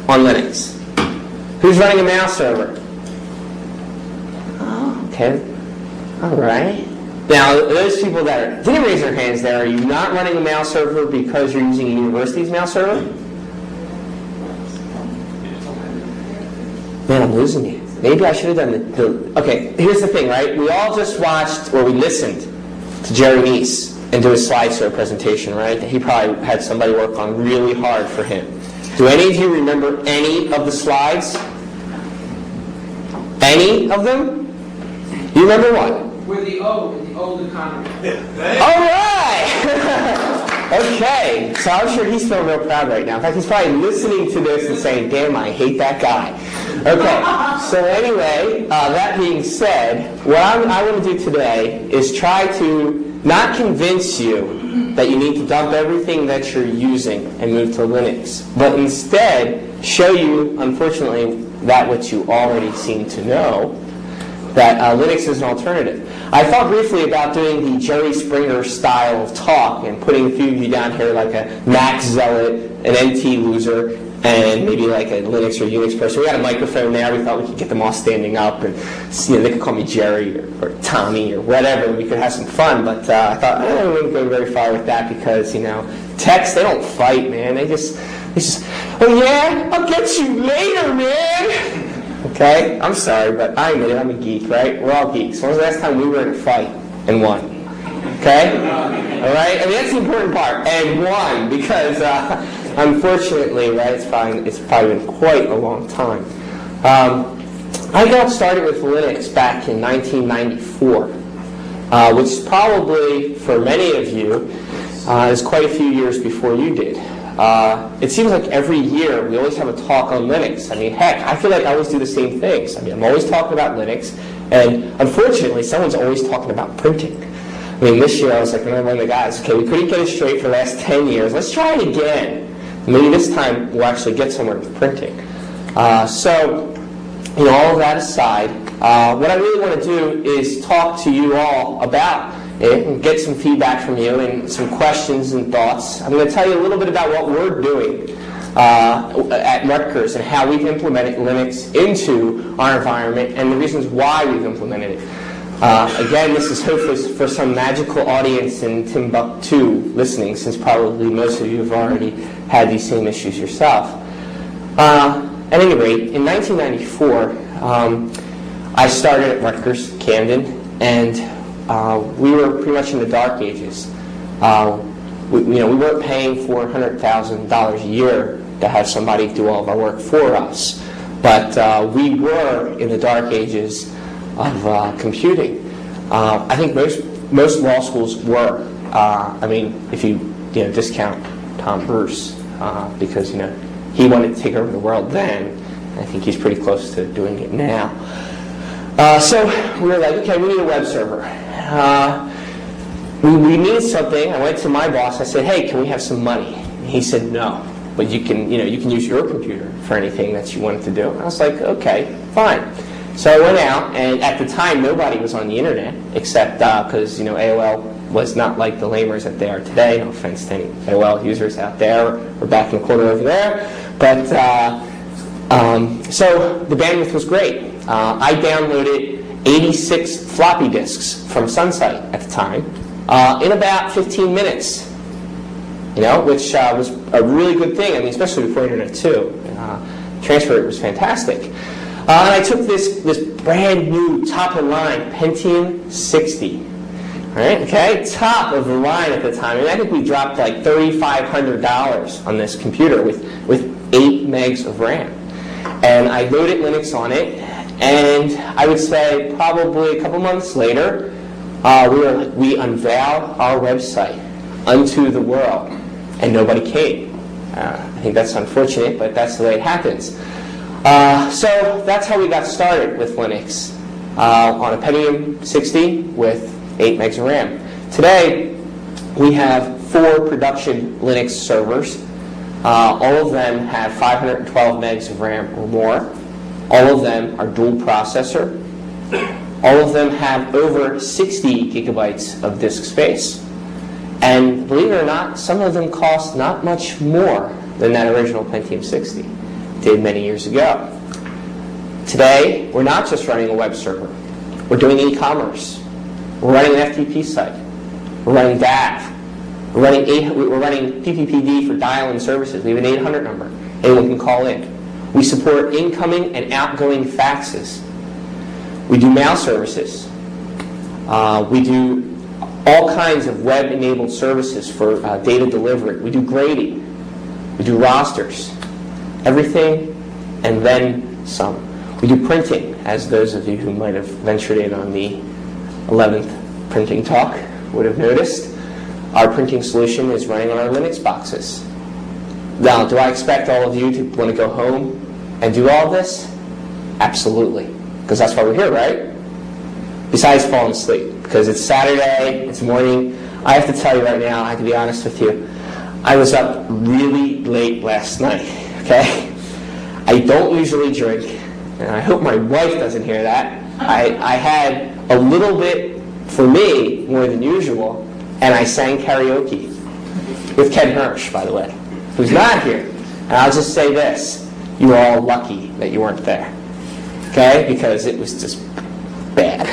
on Linux? Who's running a mail server? Oh, okay. All right. Now, those people that didn't raise their hands there, are you not running a mail server because you're using a university's mail server? Man, I'm losing you. Maybe I should have done the... Okay, here's the thing, right? We all just watched, or we listened to Jerry Neese and do a slideshow presentation, right? He probably had somebody work on really hard for him. Do any of you remember any of the slides? Any of them? You remember what? We're the old economy. All right! Okay, so I'm sure he's feeling real proud right now. In fact, he's probably listening to this and saying, damn, I hate that guy. Okay, so anyway, that being said, what I want to do today is try to not convince you that you need to dump everything that you're using and move to Linux, but instead show you, unfortunately, that what you already seem to know, that Linux is an alternative. I thought briefly about doing the Jerry Springer style of talk and putting a few of you down here like a Mac zealot, an NT loser, and maybe like a Linux or Unix person. We had a microphone there. We thought we could get them all standing up, and they could call me Jerry or Tommy or whatever. And we could have some fun. But I thought I wouldn't go very far with that because techs, they don't fight, man. They just oh yeah, I'll get you later, man. Okay, I'm sorry, but I admit it, I'm a geek, right? We're all geeks. When was the last time we were in a fight and won? Okay? All right? I mean, that's the important part. And won, because unfortunately, right, it's probably been quite a long time. I got started with Linux back in 1994, which is probably, for many of you, is quite a few years before you did. It seems like every year we always have a talk on Linux. I mean, heck, I feel like I always do the same things. I mean, I'm always talking about Linux, and unfortunately, someone's always talking about printing. I mean, this year I was like, one of the guys, okay, we couldn't get it straight for the last 10 years. Let's try it again. Maybe this time we'll actually get somewhere with printing. So, all of that aside, what I really want to do is talk to you all about it and get some feedback from you and some questions and thoughts. I'm going to tell you a little bit about what we're doing at Rutgers and how we've implemented Linux into our environment and the reasons why we've implemented it. Again, this is hopefully for some magical audience in Timbuktu listening, since probably most of you have already had these same issues yourself. At any rate, in 1994, I started at Rutgers, Camden, and we were pretty much in the dark ages. We weren't paying $400,000 a year to have somebody do all of our work for us, but we were in the dark ages of computing. I think most law schools were. I mean, if you discount Tom Bruce, because he wanted to take over the world then. I think he's pretty close to doing it now. So we were like, okay, we need a web server. We needed something. I went to my boss. I said, hey, can we have some money? And he said, no, but you can use your computer for anything that you wanted to do. I was like, okay, fine. So I went out, and at the time, nobody was on the internet except because AOL was not like the lamers that they are today. No offense to any AOL users out there. We're back in the corner over there. But so the bandwidth was great. I downloaded 86 floppy disks from Sunsight at the time in about 15 minutes, which was a really good thing. I mean, especially before Internet 2. Transfer rate was fantastic. And I took this brand new top-of-the-line Pentium 60. All right, okay, top of the line at the time. And I think we dropped like $3,500 on this computer with 8 megs of RAM. And I loaded Linux on it, and I would say probably a couple months later, we unveiled our website unto the world, and nobody came. I think that's unfortunate, but that's the way it happens. So that's how we got started with Linux, on a Pentium 60 with 8 megs of RAM. Today, we have 4 production Linux servers. All of them have 512 megs of RAM or more. All of them are dual processor. All of them have over 60 gigabytes of disk space. And believe it or not, some of them cost not much more than that original Pentium 60. did many years ago. Today, we're not just running a web server. We're doing e-commerce. We're running an FTP site. We're running DAV. We're running PPPD for dial-in services. We have an 800 number. Anyone can call in. We support incoming and outgoing faxes. We do mail services. We do all kinds of web-enabled services for data delivery. We do grading. We do rosters. Everything and then some. We do printing, as those of you who might have ventured in on the 11th printing talk would have noticed. Our printing solution is running on our Linux boxes. Now, do I expect all of you to want to go home and do all this? Absolutely. Because that's why we're here, right? Besides falling asleep. Because it's Saturday, it's morning. I have to tell you right now, I have to be honest with you, I was up really late last night, okay? I don't usually drink, and I hope my wife doesn't hear that. I had a little bit, for me, more than usual, and I sang karaoke with Ken Hirsch, by the way, who's not here. And I'll just say this, you were all lucky that you weren't there, okay? Because it was just bad.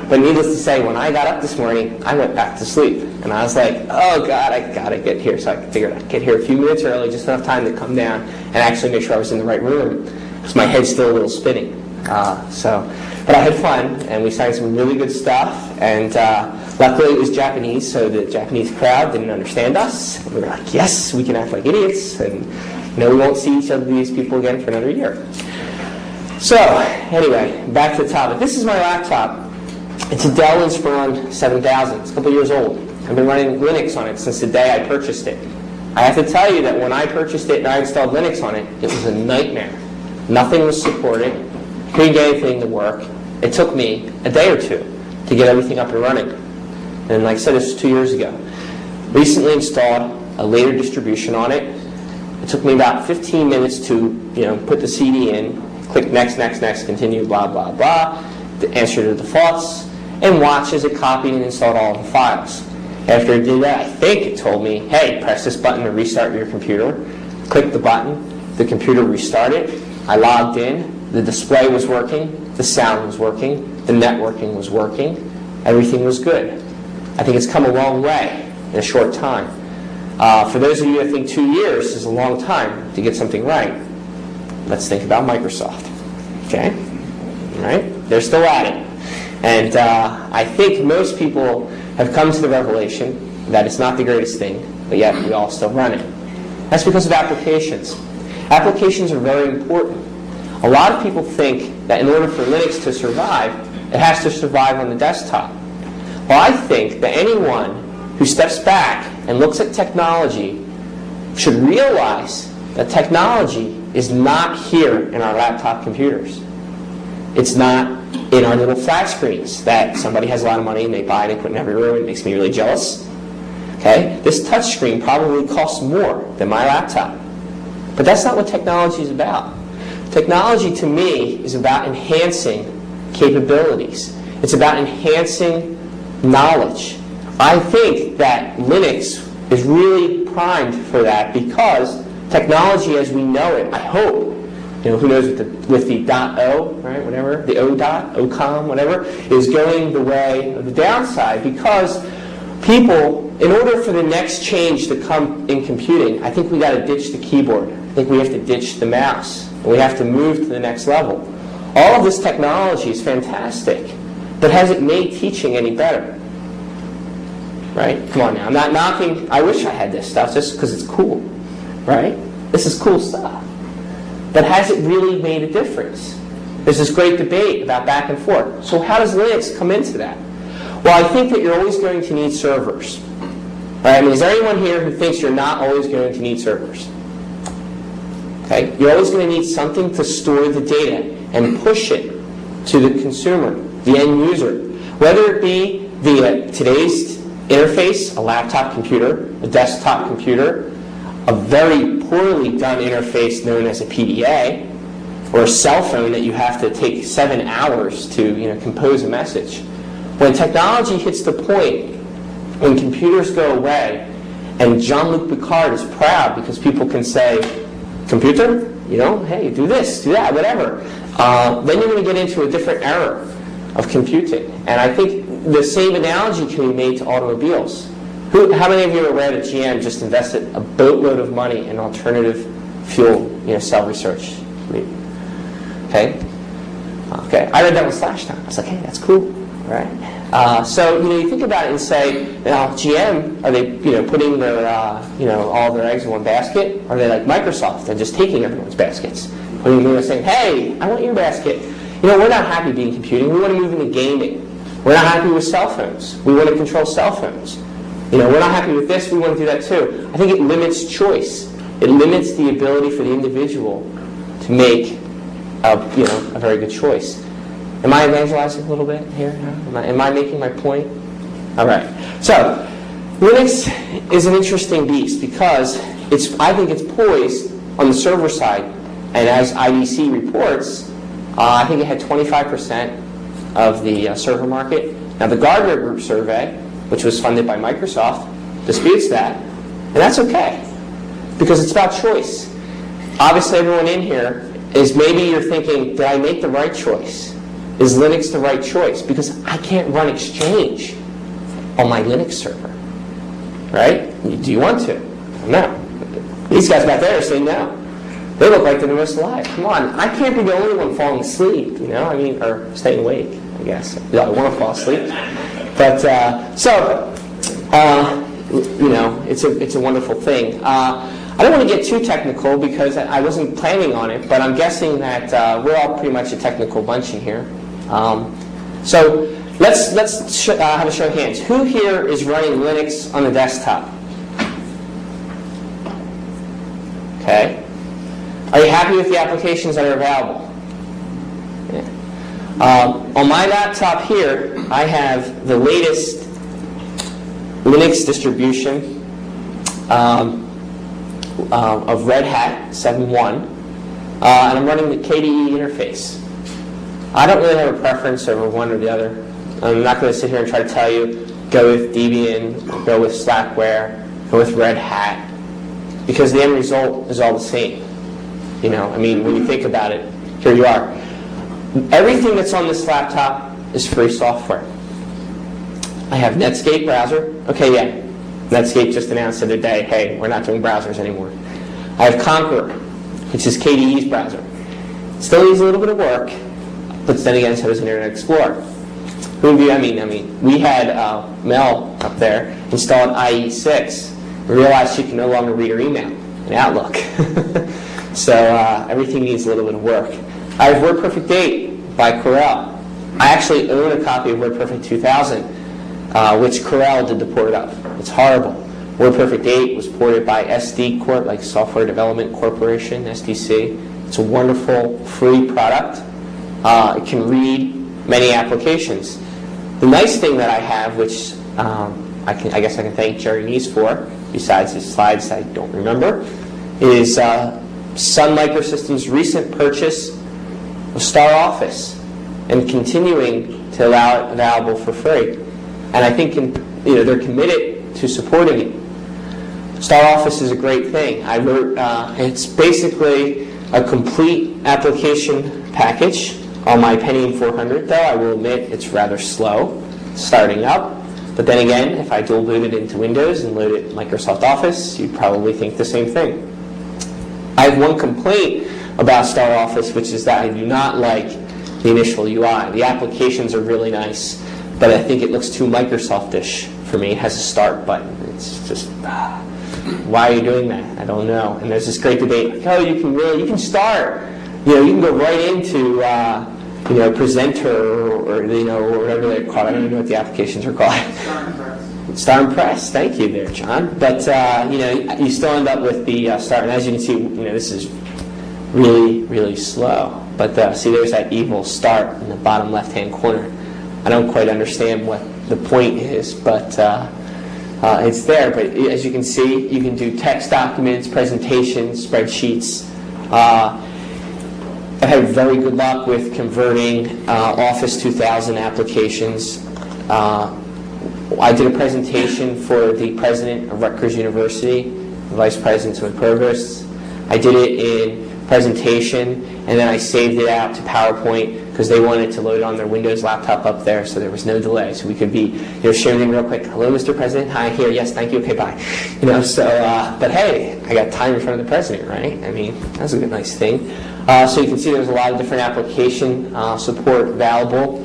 But needless to say, when I got up this morning, I went back to sleep. And I was like, oh God, I gotta get here. So I figured I'd get here a few minutes early, just enough time to come down and actually make sure I was in the right room, because my head's still a little spinning. But I had fun, and we sang some really good stuff. And luckily it was Japanese, so the Japanese crowd didn't understand us. We were like, yes, we can act like idiots, and we won't see each other, these people again for another year. So, anyway, back to the topic. This is my laptop. It's a Dell Inspiron 7000. It's a couple years old. I've been running Linux on it since the day I purchased it. I have to tell you that when I purchased it and I installed Linux on it, it was a nightmare. Nothing was supported. Couldn't get anything to work. It took me a day or two to get everything up and running. And like I said, this was 2 years ago. Recently installed a later distribution on it. It took me about 15 minutes to put the CD in, click next, next, next, continue, blah, blah, blah, to answer the defaults, and watch as it copied and installed all the files. After it did that, I think it told me, hey, press this button to restart your computer. Click the button, the computer restarted. I logged in, the display was working, the sound was working, the networking was working, everything was good. I think it's come a long way in a short time. For those of you that think 2 years is a long time to get something right, let's think about Microsoft. Okay? All right? They're still at it. And I think most people have come to the revelation that it's not the greatest thing, but yet we all still run it. That's because of applications. Applications are very important. A lot of people think that in order for Linux to survive, it has to survive on the desktop. Well, I think that anyone who steps back and looks at technology should realize that technology is not here in our laptop computers. It's not in our little flat screens that somebody has a lot of money and they buy and they put in every room. It makes me really jealous. Okay? This touch screen probably costs more than my laptop. But that's not what technology is about. Technology, to me, is about enhancing capabilities. It's about enhancing knowledge. I think that Linux is really primed for that because technology as we know it, I hope, who knows with the .o, right, whatever, the O dot, OCOM, whatever, is going the way of the downside because people, in order for the next change to come in computing, I think we got to ditch the keyboard. I think we have to ditch the mouse. And we have to move to the next level. All of this technology is fantastic, but has it made teaching any better? Right? Come on now. I'm not knocking. I wish I had this stuff just because it's cool. Right? This is cool stuff. But has it really made a difference? There's this great debate about back and forth. So how does Linux come into that? Well, I think that you're always going to need servers. Right? I mean, is there anyone here who thinks you're not always going to need servers? Okay? You're always going to need something to store the data and push it to the consumer, the end user. Whether it be via today's interface, a laptop computer, a desktop computer, a very poorly done interface known as a PDA, or a cell phone that you have to take 7 hours to compose a message. When technology hits the point when computers go away, and Jean-Luc Picard is proud because people can say, computer, hey, do this, do that, whatever. Then you're going to get into a different era of computing. And I think the same analogy can be made to automobiles. How many of you are aware that GM just invested a boatload of money in alternative fuel cell research? Okay. I read that one last time. I was like, hey, that's cool, right? So you think about it and say, GM, are they putting their all their eggs in one basket? Or are they like Microsoft and just taking everyone's baskets, putting them saying, hey, I want your basket. We're not happy being computing. We want to move into gaming. We're not happy with cell phones. We want to control cell phones. We're not happy with this. We want to do that too. I think it limits choice. It limits the ability for the individual to make a very good choice. Am I evangelizing a little bit here? Am I making my point? All right. So Linux is an interesting beast because I think it's poised on the server side, and as IDC reports, I think it had 25% of the server market. Now the Gartner Group survey, which was funded by Microsoft, disputes that, and that's okay because it's about choice. Obviously, everyone in here is maybe you're thinking, did I make the right choice? Is Linux the right choice? Because I can't run Exchange on my Linux server, right? Do you want to? No. These guys back there are saying no. They look like they're the most alive. Come on, I can't be the only one falling asleep, or staying awake, I guess. I want to fall asleep. But, it's a wonderful thing. I don't want to get too technical because I wasn't planning on it, but I'm guessing that we're all pretty much a technical bunch in here. So let's have a show of hands. Who here is running Linux on the desktop? Okay. Are you happy with the applications that are available? Yeah. On my laptop here, I have the latest Linux distribution of Red Hat 7.1, and I'm running the KDE interface. I don't really have a preference over one or the other. I'm not going to sit here and try to tell you, go with Debian, or go with Slackware, go with Red Hat, because the end result is all the same. When you think about it, here you are. Everything that's on this laptop is free software. I have Netscape browser. Okay, yeah. Netscape just announced the other day, hey, we're not doing browsers anymore. I have Conqueror, which is KDE's browser. Still needs a little bit of work, but then again, so does Internet Explorer. We had Mel up there installed IE6. We realized she can no longer read her email in Outlook. So everything needs a little bit of work. I have WordPerfect 8 by Corel. I actually own a copy of WordPerfect 2000, which Corel did the port of. It's horrible. WordPerfect 8 was ported by SD Corp, like Software Development Corporation, SDC. It's a wonderful free product. It can read many applications. The nice thing that I have, which I guess I can thank Jerry Neese for, besides his slides I don't remember, is Sun Microsystems' recent purchase of Star Office and continuing to allow it available for free. And I think they're committed to supporting it. Star Office is a great thing. I wrote, it's basically a complete application package on my Pentium 400, though I will admit it's rather slow starting up. But then again, if I dual boot it into Windows and load it Microsoft Office, you'd probably think the same thing. I have one complaint about Star Office, which is that I do not like the initial UI. The applications are really nice, but I think it looks too Microsoft-ish for me. It has a start button. It's just, why are you doing that? I don't know. And there's this great debate, like, oh, you can start. You can go right into, Presenter or whatever they're called. I don't even know what the applications are called. Star and Press. Thank you there, John. But, you still end up with the start. And as you can see, this is really, really slow. But see, there's that evil start in the bottom left-hand corner. I don't quite understand what the point is, but it's there. But as you can see, you can do text documents, presentations, spreadsheets. I've had very good luck with converting Office 2000 applications. I did a presentation for the president of Rutgers University, the vice presidents and provosts. I did it in presentation, and then I saved it out to PowerPoint because they wanted to load it on their Windows laptop up there, so there was no delay. So we could be, sharing them real quick. Hello, Mr. President. Hi, here. Yes, thank you. Okay, bye. But hey, I got time in front of the president, right? I mean, that's a good, nice thing. So you can see there's a lot of different application support available.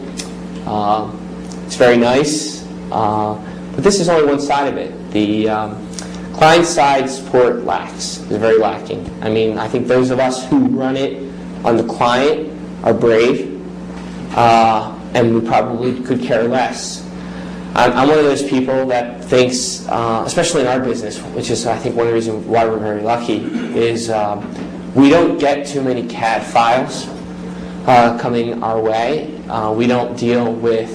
It's very nice, but this is only one side of it. The client-side support lacks, is very lacking. I mean, I think those of us who run it on the client are brave, and we probably could care less. I'm one of those people that thinks, especially in our business, which is, I think, one of the reasons why we're very lucky, is we don't get too many CAD files coming our way. We don't deal with,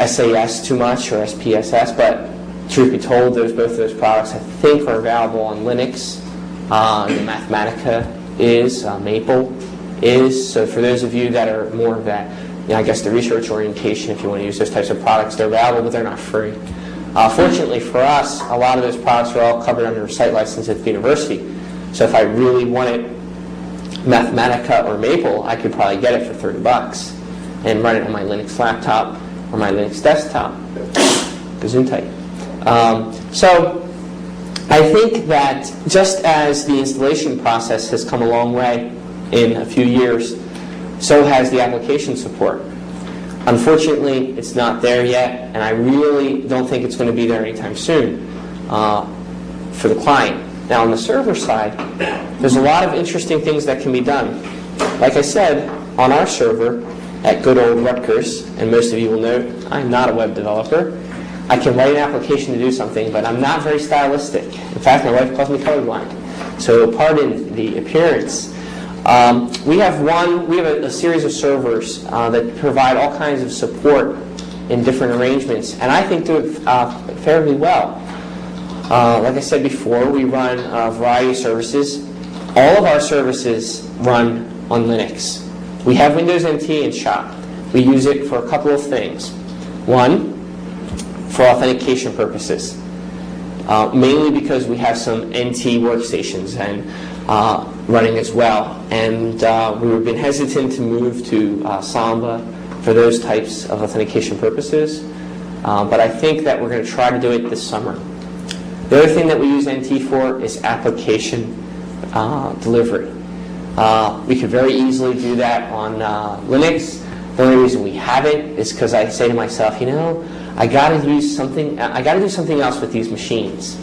SAS too much or SPSS, but truth be told, both of those products I think are available on Linux. Mathematica is, Maple is. So for those of you that are more of that, I guess the research orientation, if you want to use those types of products, they're available, but they're not free. Fortunately for us, a lot of those products are all covered under a site license at the university. So if I really wanted Mathematica or Maple, I could probably get it for $30 and run it on my Linux laptop or my Linux desktop. Gesundheit. So I think that just as the installation process has come a long way in a few years, so has the application support. Unfortunately, it's not there yet, and I really don't think it's going to be there anytime soon for the client. Now, on the server side, there's a lot of interesting things that can be done. Like I said, on our server at good old Rutgers, and most of you will know I'm not a web developer, I can write an application to do something, but I'm not very stylistic. In fact, my wife calls me colorblind. So pardon the appearance. We have a series of servers that provide all kinds of support in different arrangements, and I think do it fairly well. Like I said before, we run a variety of services. All of our services run on Linux. We have Windows NT in shop. We use it for a couple of things. One, for authentication purposes, mainly because we have some NT workstations and running as well. And we've been hesitant to move to Samba for those types of authentication purposes. But I think that we're going to try to do it this summer. The other thing that we use NT for is application delivery. We could very easily do that on Linux. The only reason we haven't is because I say to myself, I got to do something else with these machines,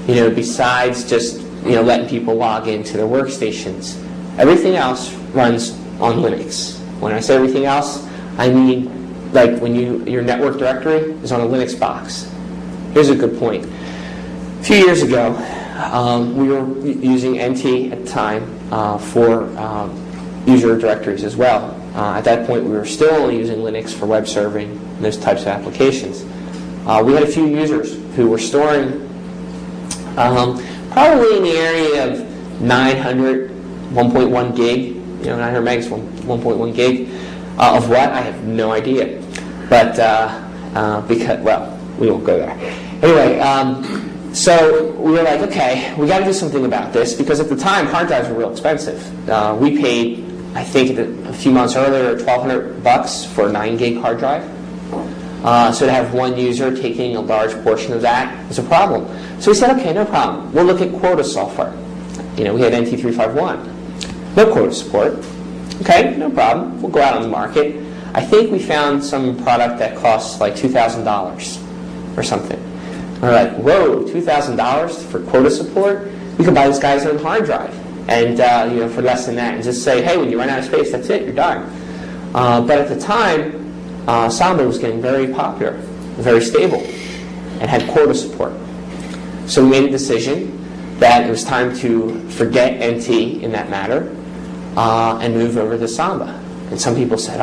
besides just letting people log into their workstations. Everything else runs on Linux. When I say everything else, I mean like when your network directory is on a Linux box. Here's a good point. A few years ago, we were using NT at the time for user directories as well. At that point, we were still only using Linux for web serving and those types of applications. We had a few users who were storing probably in the area of 900, 1.1 gig, 900 megs, 1.1 gig. Of what? I have no idea. But we won't go there. Anyway, so we were like, okay, we got to do something about this, because at the time, hard drives were real expensive. We paid, I think a few months earlier, $1,200 for a 9 gig hard drive. So to have one user taking a large portion of that was a problem. So we said, okay, no problem. We'll look at quota software. We had NT351. No quota support. Okay, no problem. We'll go out on the market. I think we found some product that costs like $2,000 or something. We're like, whoa, $2,000 for quota support? We could buy this guy's own hard drive, and for less than that, and just say, hey, when you run out of space, that's it, you're done. But at the time, Samba was getting very popular, very stable, and had quota support. So we made a decision that it was time to forget NT in that matter and move over to Samba. And some people said,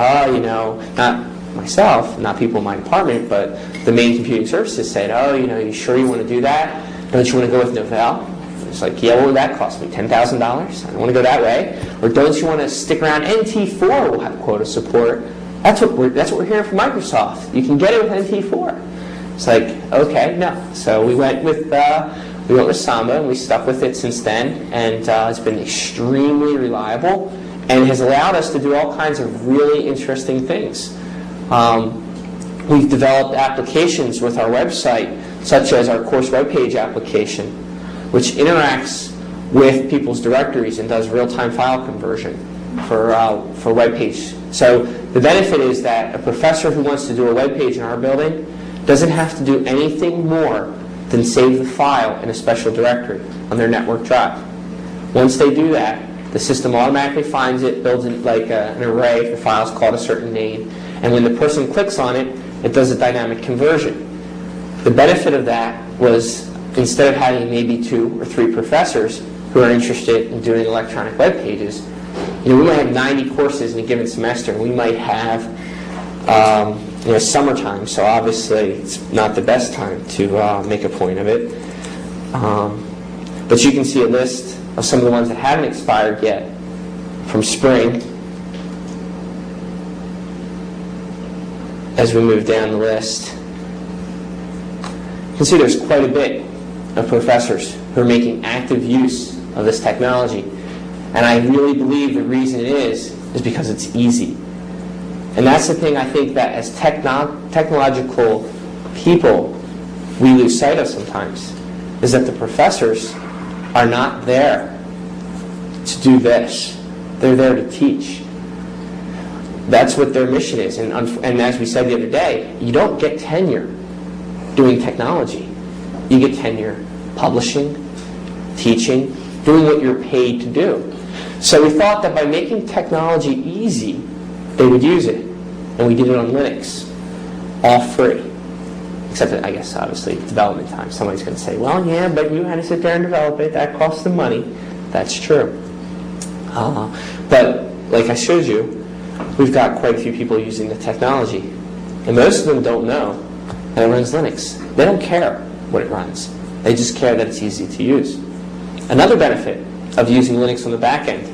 not myself, not people in my department, but the main computing services said, you sure you want to do that? Don't you want to go with Novell? It's like, yeah, what would that cost me? $10,000? I don't want to go that way. Or don't you want to stick around? NT4 will have quota support. That's what we're hearing from Microsoft. You can get it with NT4. It's like, okay, no. So we went with We went with Samba, and we stuck with it since then, and it's been extremely reliable and has allowed us to do all kinds of really interesting things. We've developed applications with our website, such as our course webpage application, which interacts with people's directories and does real-time file conversion for web page. So the benefit is that a professor who wants to do a web page in our building doesn't have to do anything more than save the file in a special directory on their network drive. Once they do that, the system automatically finds it, builds it like an array for files called a certain name, and when the person clicks on it, it does a dynamic conversion. The benefit of that was, instead of having maybe 2 or 3 professors who are interested in doing electronic web pages, we might have 90 courses in a given semester, and we might have summertime, so obviously it's not the best time to make a point of it. But you can see a list of some of the ones that haven't expired yet from spring as we move down the list. You can see there's quite a bit of professors who are making active use of this technology. And I really believe the reason it is because it's easy. And that's the thing I think that as technological people we lose sight of sometimes, is that the professors are not there to do this. They're there to teach. That's what their mission is. And as we said the other day, you don't get tenure doing technology. You get tenure publishing, teaching, doing what you're paid to do. So we thought that by making technology easy, they would use it. And we did it on Linux, all free. Except that, I guess, obviously, development time. Somebody's going to say, well, yeah, but you had to sit there and develop it. That cost them money. That's true. But, like I showed you, we've got quite a few people using the technology. And most of them don't know that it runs Linux. They don't care what it runs. They just care that it's easy to use. Another benefit of using Linux on the back end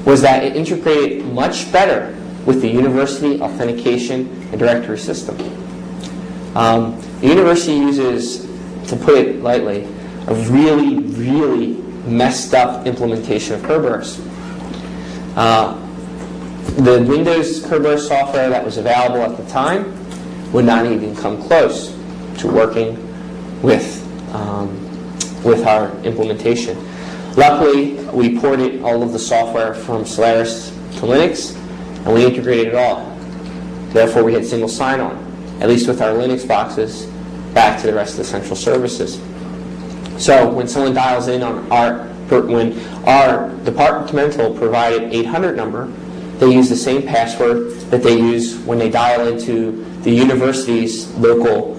was that it integrated much better with the university authentication and directory system. The university uses, to put it lightly, a really, really messed up implementation of Kerberos. The Windows Kerberos software that was available at the time would not even come close to working with our implementation. Luckily, we ported all of the software from Solaris to Linux, and we integrated it all. Therefore, we had single sign-on, at least with our Linux boxes, back to the rest of the central services. So when someone dials in on when our departmental provided 800 number, they use the same password that they use when they dial into the university's local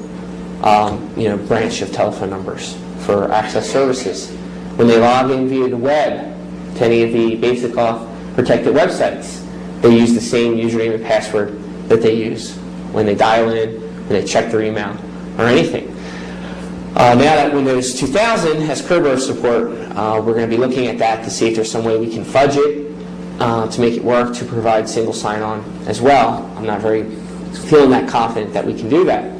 branch of telephone numbers for access services. When they log in via the web to any of the basic auth protected websites, they use the same username and password that they use when they dial in, when they check their email, or anything. Now that Windows 2000 has Kerberos support, we're going to be looking at that to see if there's some way we can fudge it to make it work to provide single sign-on as well. I'm not feeling that confident that we can do that.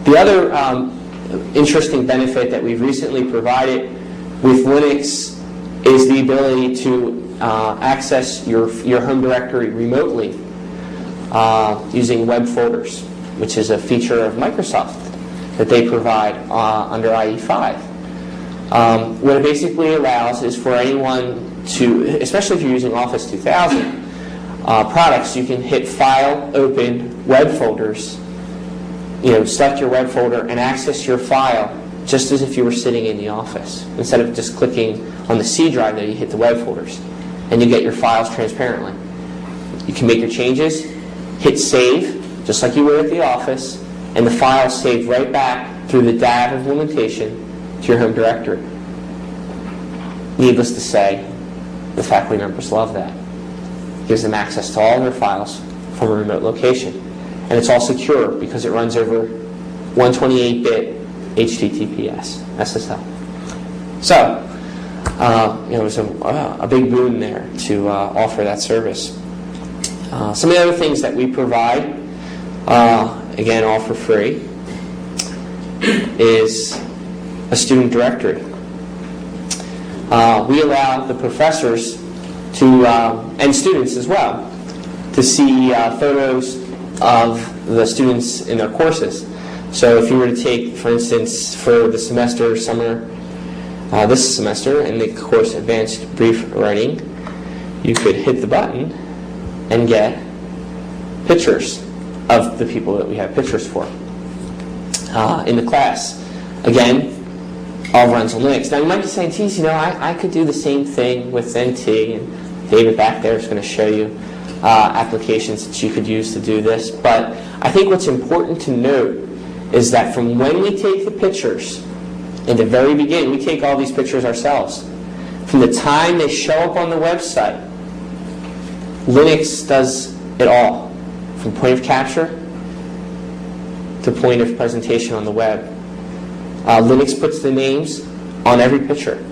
The other interesting benefit that we've recently provided with Linux is the ability to access your home directory remotely using web folders, which is a feature of Microsoft that they provide under IE5. What it basically allows is for anyone to, especially if you're using Office 2000 products, you can hit File, Open, Web Folders, select your web folder and access your file just as if you were sitting in the office. Instead of just clicking on the C drive there, you hit the web folders, and you get your files transparently. You can make your changes, hit Save, just like you would at the office, and the file is saved right back through the DAV implementation to your home directory. Needless to say, the faculty members love that. It gives them access to all their files from a remote location. And it's all secure because it runs over 128-bit HTTPS, SSL. So, it was a big boon there to offer that service. Some of the other things that we provide, again, all for free, is a student directory. We allow the professors to, and students as well, to see photos of the students in their courses. So if you were to take, for instance, for the semester, this semester, in the course Advanced Brief Writing, you could hit the button and get pictures of the people that we have pictures for. In the class, again, all runs on Linux. Now you might be saying, geez, I could do the same thing with NT, and David back there is going to show you applications that you could use to do this. But I think what's important to note is that from when we take the pictures, in the very beginning, we take all these pictures ourselves. From the time they show up on the website, Linux does it all, from point of capture to point of presentation on the web. Linux puts the names on every picture,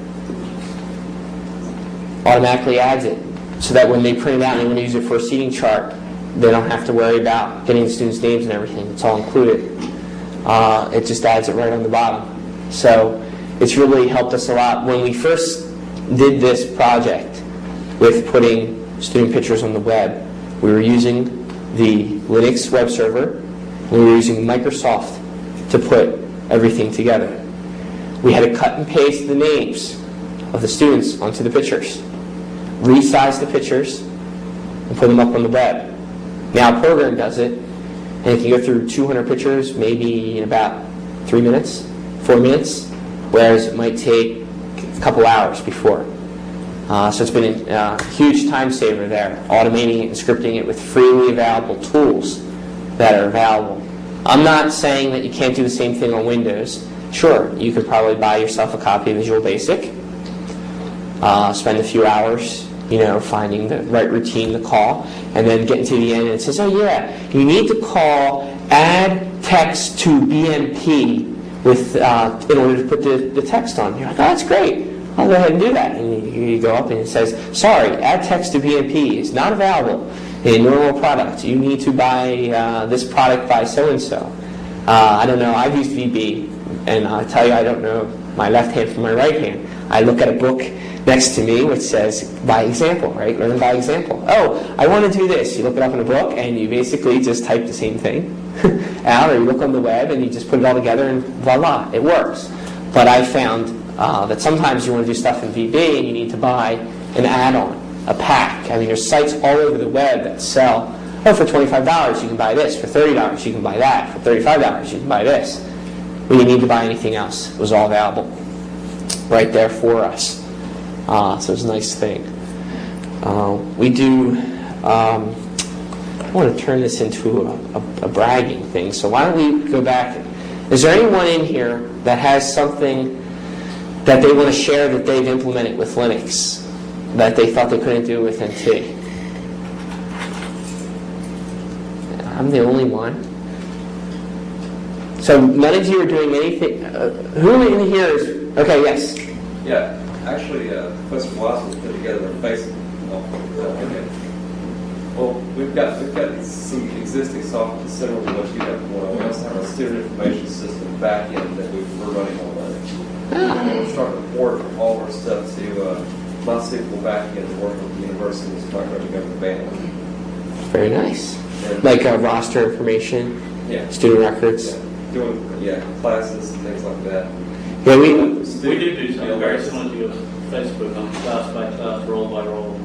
automatically adds it, so that when they print it out and they want to use it for a seating chart, they don't have to worry about getting the students' names and everything. It's all included. It just adds it right on the bottom. So it's really helped us a lot. When we first did this project with putting student pictures on the web, we were using the Linux web server. We were using Microsoft to put everything together. We had to cut and paste the names of the students onto the pictures, resize the pictures, and put them up on the web. Now a program does it, and it can go through 200 pictures maybe in about 3 minutes, 4 minutes, whereas it might take a couple hours before. So it's been a huge time saver there, automating it and scripting it with freely available tools that are available. I'm not saying that you can't do the same thing on Windows. Sure, you could probably buy yourself a copy of Visual Basic, spend a few hours, finding the right routine to call, and then getting to the end and it says, oh yeah, you need to call add text to BMP with in order to put the text on. You're like, oh, that's great. I'll go ahead and do that. And you go up and it says, sorry, add text to BMP is not available in normal product. You need to buy this product by so-and-so. I don't know. I've used VB, and I'll tell you, I don't know my left hand from my right hand. I look at a book next to me which says, by example, right? Learn by example. Oh, I want to do this. You look it up in a book, and you basically just type the same thing out, or you look on the web, and you just put it all together, and voila, it works. But I found that sometimes you want to do stuff in VB, and you need to buy an add-on, a pack. I mean, there's sites all over the web that sell, for $25 you can buy this, for $30 you can buy that, for $35 you can buy this. When you need to buy anything else, it was all available right there for us. So it's a nice thing. We do, I want to turn this into a bragging thing, so why don't we go back. Is there anyone in here that has something that they want to share that they've implemented with Linux that they thought they couldn't do with NT? I'm the only one. So none of you are doing anything. Who in here is... Okay, yes. Yeah, actually, Professor Blossom put together a Facebook. Okay. Well, we've got some existing software similar to what you have. We also have a student information system backend that we're running on Linux. We're starting to port all of our stuff to MySQL backend and work with the university and start running over the bandwidth. Very nice. Like roster information, student records. Doing classes and things like that. Yeah, we do something very similar to your Facebook on class by class, role by role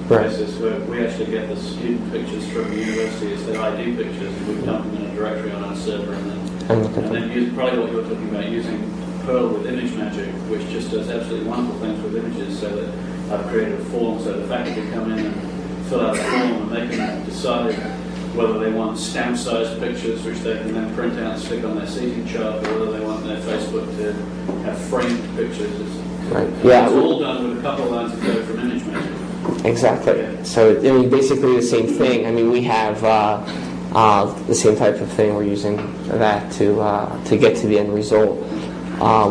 basis, where we actually get the student pictures from the university as their ID pictures, and we dump them in a directory on our server, and then use probably what you were talking about, using Perl with ImageMagick, which just does absolutely wonderful things with images, so that I've created a form so the faculty come in and fill out a form, and they can decide whether they want stamp-sized pictures, which they can then print out and stick on their seating chart, or whether they want their Facebook to have framed pictures. Right. Yeah. It's all done with a couple of lines of code from ImageMagick. Exactly. Yeah. So, basically the same thing. We have the same type of thing. We're using that to get to the end result,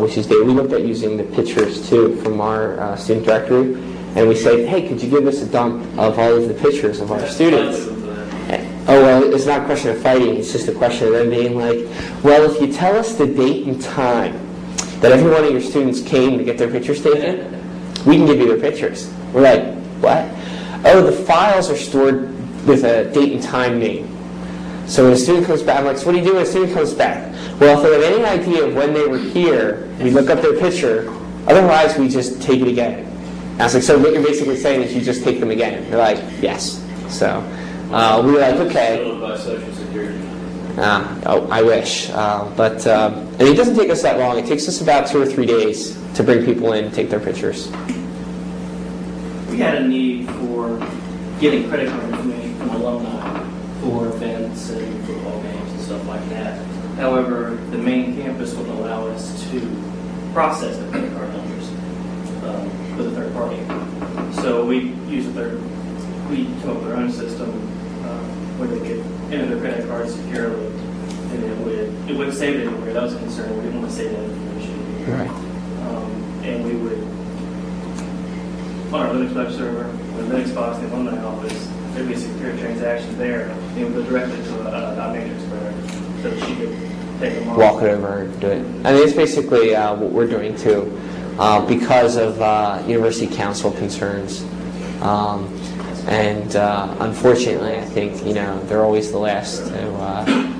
which is data. We looked at using the pictures, too, from our student directory, and we said, hey, could you give us a dump of all of the pictures of our students? Oh, well, it's not a question of fighting. It's just a question of them being like, well, if you tell us the date and time, that every one of your students came to get their pictures taken, we can give you their pictures. We're like, what? Oh, the files are stored with a date and time name. So when a student comes back, I'm like, so what do you do when a student comes back? Well, if they have any idea of when they were here, we look up their picture. Otherwise, we just take it again. And I was like, so what you're basically saying is you just take them again. They're like, yes. So we were like, okay. Filled by Social Security. Oh, I wish. And it doesn't take us that long. It takes us about 2 or 3 days to bring people in and take their pictures. We had a need for getting credit card information from alumni for events and football games and stuff like that. However, the main campus wouldn't allow us to process the credit card numbers with a third party. So we come up with our own system where they could enter their credit card securely, and it would save it anywhere. That was a concern. We didn't want to save that information. Right. And we would, on our Linux web server, with Linux box in the alumni office, there'd be a secure transaction there, and it would go directly to a matrix printer so that she could take them off. Walk it over and do it. I mean, it's basically what we're doing too, because of university council concerns. Unfortunately, I think they're always the last to.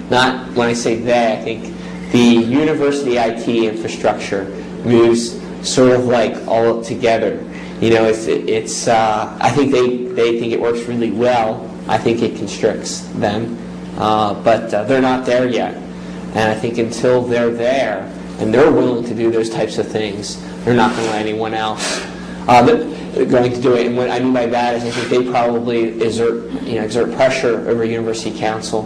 Not when I say they, I think the university IT infrastructure moves sort of like all together. It's. I think they think it works really well. I think it constricts them, but they're not there yet. And I think until they're there and they're willing to do those types of things, they're not going to let anyone else going to do it. And what I mean by that is I think they probably exert pressure over university council,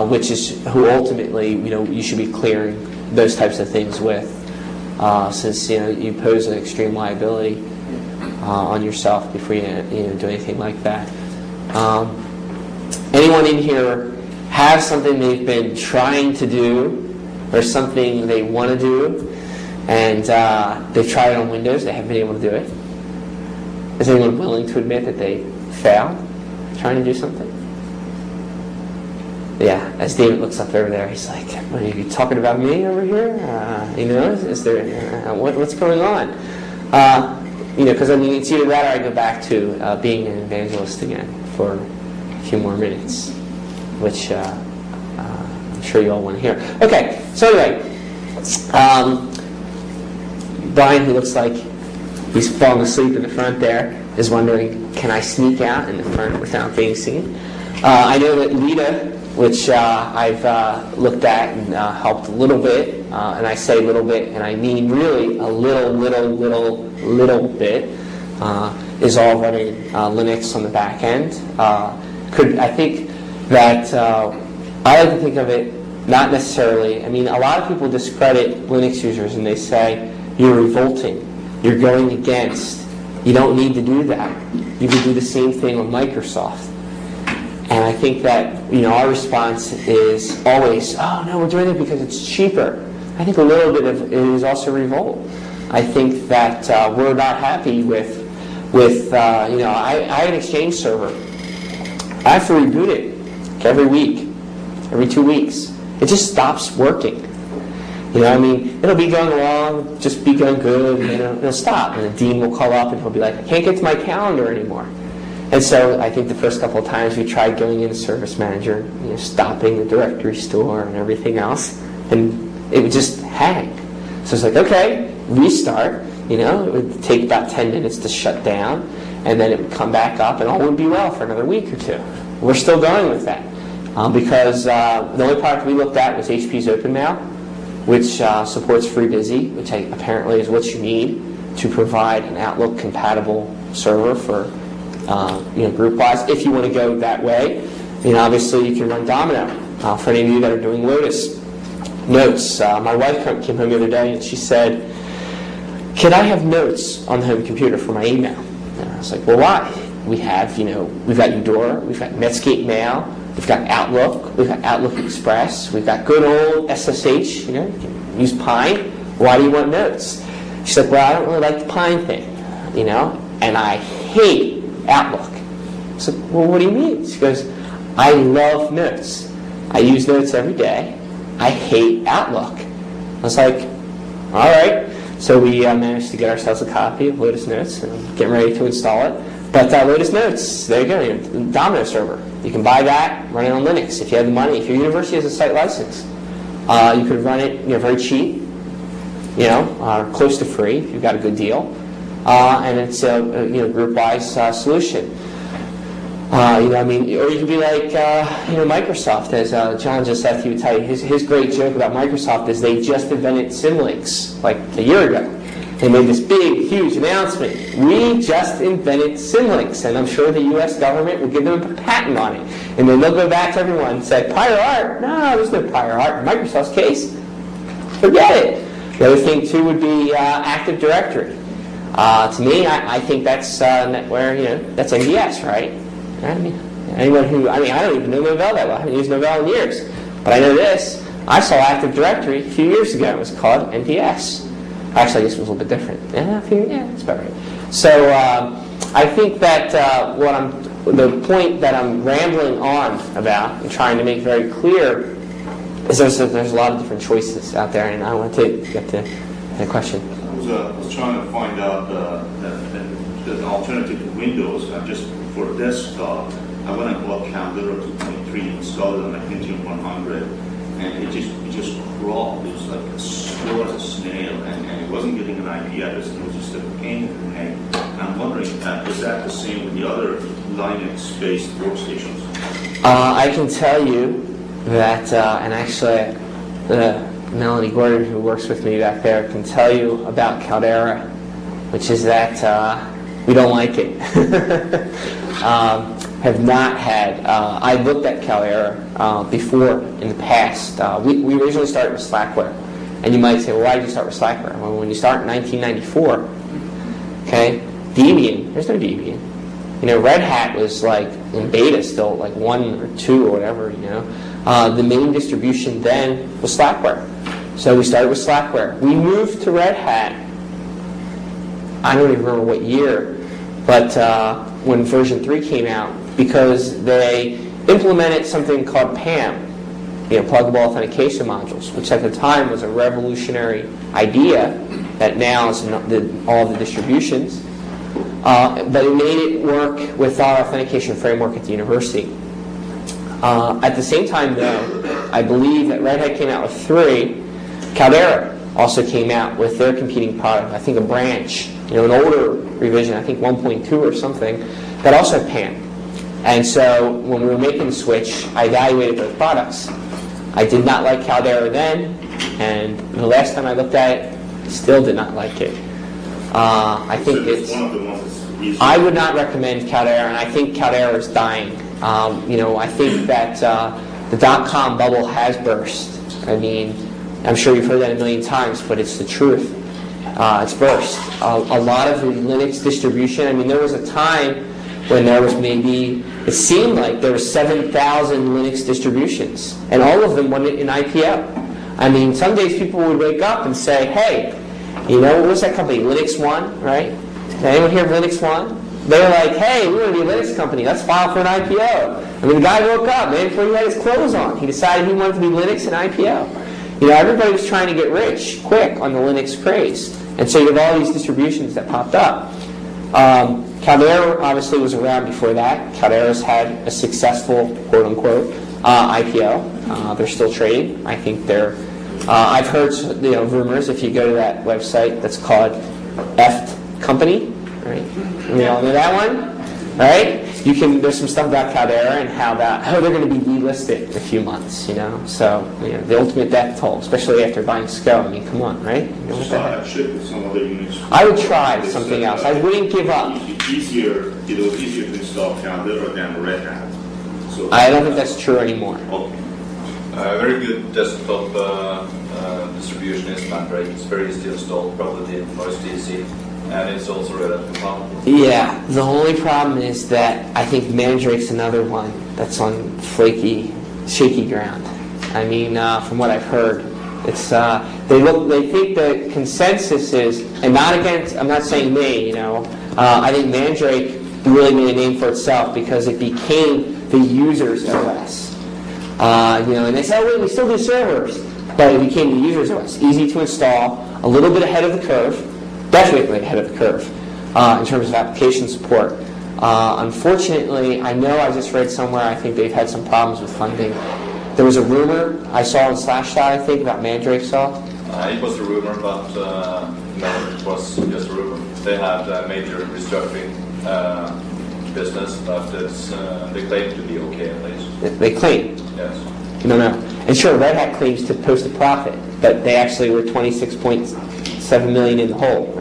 which is who ultimately you should be clearing those types of things with, since you pose an extreme liability on yourself before you do anything like that. Anyone in here have something they've been trying to do or something they want to do, and they've tried it on Windows, they haven't been able to do it? Is anyone willing to admit that they failed trying to do something? Yeah, as David looks up over there, he's like, "Are you talking about me over here? Is there what's going on?" Because it's either that or I go back to being an evangelist again for a few more minutes, which I'm sure you all want to hear. Okay, so anyway, Brian, who looks like he's falling asleep in the front there, is wondering, can I sneak out in the front without being seen? I know that Lita, which I've looked at and helped a little bit, and I say little bit, and I mean really a little bit, is all running Linux on the back end. I think that I like to think of it not necessarily. I mean, a lot of people discredit Linux users and they say you're revolting, you're going against. You don't need to do that. You can do the same thing on Microsoft. And I think that our response is always, oh no, we're doing it because it's cheaper. I think a little bit of it is also revolt. I think that we're not happy with I have an Exchange server. I have to reboot it every week, every 2 weeks. It just stops working. It'll be going along, just be going good, and then it'll stop. And the dean will call up and he'll be like, I can't get to my calendar anymore. And so I think the first couple of times we tried going into Service Manager, stopping the directory store and everything else, and it would just hang. So it's like, okay, restart. It would take about 10 minutes to shut down, and then it would come back up, and all would be well for another week or two. We're still going with that because the only product we looked at was HP's OpenMail, which supports FreeBusy, which apparently is what you need to provide an Outlook-compatible server for group-wise. If you want to go that way, obviously you can run Domino. For any of you that are doing Lotus Notes, my wife came home the other day and she said, "Can I have notes on the home computer for my email?" And I was like, "Well, why? We have, we've got Eudora, we've got Netscape Mail, we've got Outlook, we've got Outlook Express, we've got good old SSH, you can use Pine. Why do you want notes?" She's like, "Well, I don't really like the Pine thing, and I hate Outlook." I said, "Well, what do you mean?" She goes, "I love notes. I use notes every day. I hate Outlook." I was like, All right. So we managed to get ourselves a copy of Lotus Notes and getting ready to install it. But Lotus Notes, there you go, Domino server. You can buy that, run it on Linux if you have the money. If your university has a site license, you could run it very cheap, close to free if you've got a good deal. And it's a group-wise solution. Or you could be like Microsoft, as John just said. He would tell you his great joke about Microsoft is they just invented Symlinks like a year ago. They made this big, huge announcement. We just invented Symlinks, and I'm sure the U.S. government will give them a patent on it. And then they'll go back to everyone and say, prior art? No, there's no prior art. In Microsoft's case, forget it. The other thing, too, would be Active Directory. To me, I think that's that's NDS, right? I don't even know Novell that well. I haven't used Novell in years. But I know this. I saw Active Directory a few years ago. It was called NDS. Actually, I guess it was a little bit different. Yeah, that's about right. So I think that the point that I'm rambling on about and trying to make very clear is there's a lot of different choices out there, and I want to get to the question. I was trying to find out the alternative to Windows, just for desktop. I went and bought Camden 2.3, installed it on a Pentium 100, and it just crawled. It was like as slow as a snail, and it wasn't getting an IP address. It was just a pain in the neck. And I'm wondering, is that the same with the other Linux-based workstations? I can tell you that, and actually, Melanie Gordon, who works with me back there, can tell you about Caldera, which is that we don't like it. Have not had. I looked at Caldera before in the past. We originally started with Slackware. And you might say, well, why did you start with Slackware? Well, when you start in 1994, okay, Debian, there's no Debian. Red Hat was like in beta still, like 1 or 2 or whatever, The main distribution then was Slackware. So we started with Slackware. We moved to Red Hat, I don't even remember what year, but when version 3 came out, because they implemented something called PAM, pluggable authentication modules, which at the time was a revolutionary idea that now is in all of the distributions. But it made it work with our authentication framework at the university. At the same time, though, I believe that Red Hat came out with 3. Caldera also came out with their competing product, I think a branch, an older revision, I think 1.2 or something, that also had PAM. And so when we were making the switch, I evaluated both products. I did not like Caldera then, and the last time I looked at it, still did not like it. I think it's one of the ones that's easier. I would not recommend Caldera, and I think Caldera is dying. I think that the .com bubble has burst. I mean, I'm sure you've heard that a million times, but it's the truth. It's burst. A lot of the Linux distribution, there was a time when there was it seemed like there were 7,000 Linux distributions, and all of them wanted an IPO. Some days people would wake up and say, hey, what was that company, Linux One, right? Anyone hear of Linux One? They were like, hey, we want to be a Linux company. Let's file for an IPO. The guy woke up, man, before he had his clothes on. He decided he wanted to be Linux and IPO. Everybody was trying to get rich quick on the Linux craze. And so you have all these distributions that popped up. Caldera obviously was around before that. Caldera's had a successful, quote-unquote, IPO. They're still trading. I think they're... I've heard rumors, if you go to that website that's called F Company, right? We all know that one, right? There's some stuff about Caldera and how they're going to be delisted in a few months, So, the ultimate death toll, especially after buying SCO. Come on, right? It was I would try something else. I wouldn't give up. It was easier to install Caldera than Red Hat. So I don't think that's true anymore. Okay. Very good desktop distribution is Mandrake. It's very easy to install, probably the most easy, and it's also Red Hat compatible. Yeah, the only problem is that I think Mandrake's another one that's on flaky, shaky ground. From what I've heard, it's they think the consensus is, and I'm not saying me, I think Mandrake really made a name for itself because it became the user's OS. And they said, oh, wait, we still do servers. But it became the user's OS. Easy to install. a little bit ahead of the curve, definitely ahead of the curve, in terms of application support. Unfortunately, I know I just read somewhere, I think they've had some problems with funding. There was a rumor I saw on Slashdot, I think, about Mandrake Soft. It was a rumor, but no, it was just a rumor. They had a major restructuring business, but they claim to be okay at least. They claim. Yes. No. And sure, Red Hat claims to post a profit, but they actually were 26.7 million in the hole. They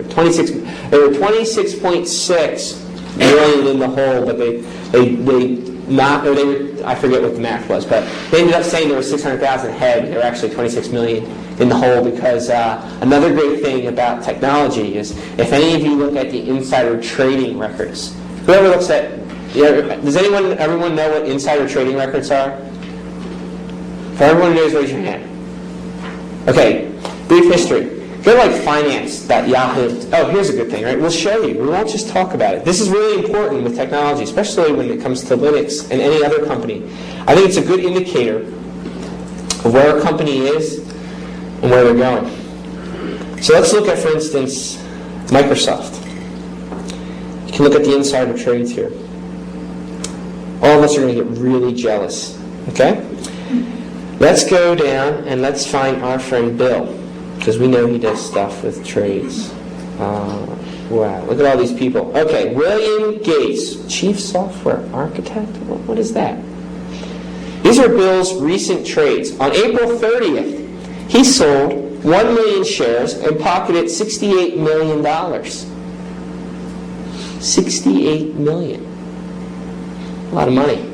were 26.6 million in the hole, but I forget what the math was, but they ended up saying there was 600,000 ahead. They were actually 26 million in the hole because another great thing about technology is if any of you look at the insider trading records, whoever looks at, does everyone know what insider trading records are? If everyone knows, raise your hand. Okay, brief history. Go to like finance.yahoo. Oh, here's a good thing, right? We'll show you. We won't just talk about it. This is really important with technology, especially when it comes to Linux and any other company. I think it's a good indicator of where a company is and where they're going. So let's look at, for instance, Microsoft. You can look at the insider trades here. All of us are going to get really jealous. Okay? Let's go down and let's find our friend Bill, because we know he does stuff with trades. Wow, look at all these people. Okay, William Gates, Chief Software Architect? What is that? These are Bill's recent trades. On April 30th, he sold 1 million shares and pocketed $68 million. $68 million. A lot of money.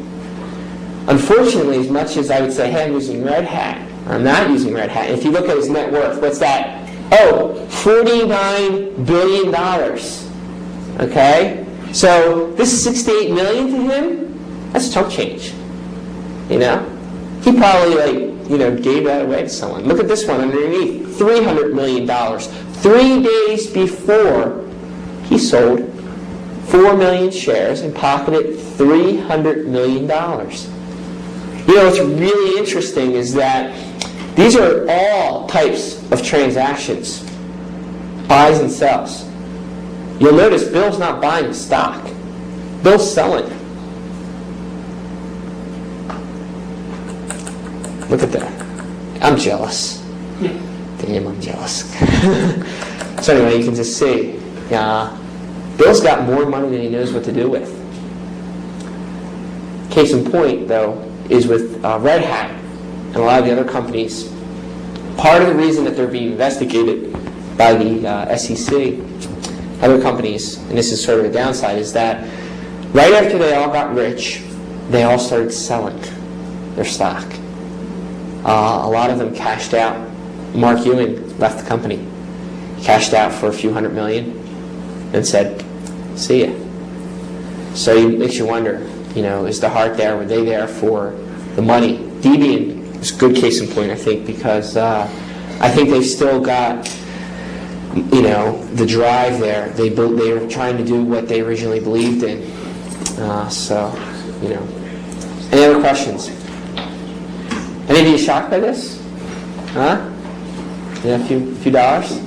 Unfortunately, as much as I would say, hey, I'm using Red Hat, I'm not using Red Hat. If you look at his net worth, what's that? Oh, $49 billion. Okay? So this $68 million to him, that's chump change. You know? He probably gave that away to someone. Look at this one underneath. $300 million. 3 days before he sold 4 million shares and pocketed $300 million. What's really interesting is that these are all types of transactions, buys and sells. You'll notice Bill's not buying stock. Bill's selling. Look at that. I'm jealous. Damn, I'm jealous. So anyway, you can just see, Bill's got more money than he knows what to do with. Case in point, though, is with Red Hat and a lot of the other companies. Part of the reason that they're being investigated by the SEC, other companies, and this is sort of a downside, is that right after they all got rich, they all started selling their stock. A lot of them cashed out. Mark Ewing left the company. He cashed out for a few $100 million and said, see ya. So it makes you wonder, is the heart there? Were they there for the money? Debian is a good case in point, I think, because I think they've still got, the drive there. They were trying to do what they originally believed in. Any other questions? Any of you shocked by this? Huh? Yeah, a few dollars?